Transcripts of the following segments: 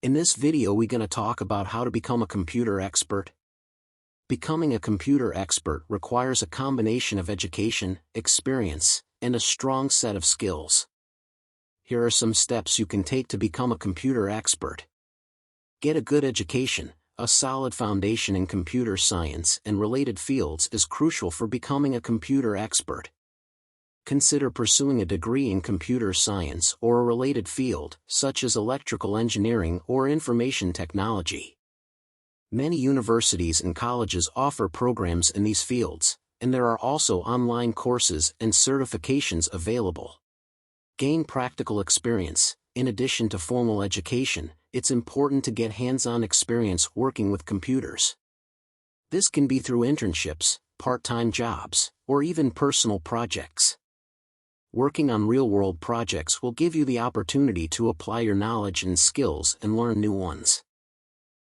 In this video we're going to talk about how to become a computer expert. Becoming a computer expert requires a combination of education, experience, and a strong set of skills. Here are some steps you can take to become a computer expert. Get a good education. A solid foundation in computer science and related fields is crucial for becoming a computer expert. Consider pursuing a degree in computer science or a related field, such as electrical engineering or information technology. Many universities and colleges offer programs in these fields, and there are also online courses and certifications available. Gain practical experience. In addition to formal education, it's important to get hands-on experience working with computers. This can be through internships, part-time jobs, or even personal projects. Working on real-world projects will give you the opportunity to apply your knowledge and skills and learn new ones.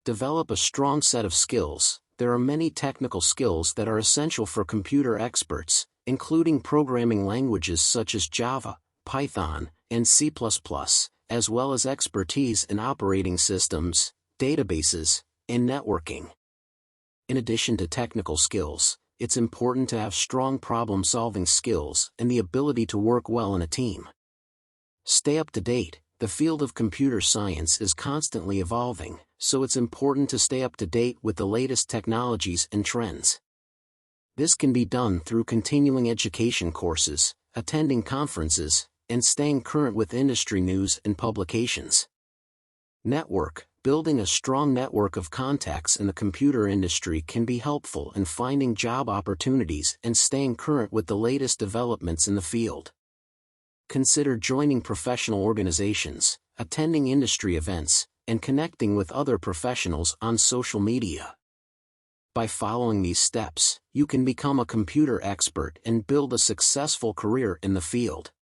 Develop a strong set of skills. There are many technical skills that are essential for computer experts, including programming languages such as Java, Python, and C++, as well as expertise in operating systems, databases, and networking. In addition to technical skills, it's important to have strong problem-solving skills and the ability to work well in a team. Stay up to date. The field of computer science is constantly evolving, so it's important to stay up to date with the latest technologies and trends. This can be done through continuing education courses, attending conferences, and staying current with industry news and publications. Network. Building a strong network of contacts in the computer industry can be helpful in finding job opportunities and staying current with the latest developments in the field. Consider joining professional organizations, attending industry events, and connecting with other professionals on social media. By following these steps, you can become a computer expert and build a successful career in the field.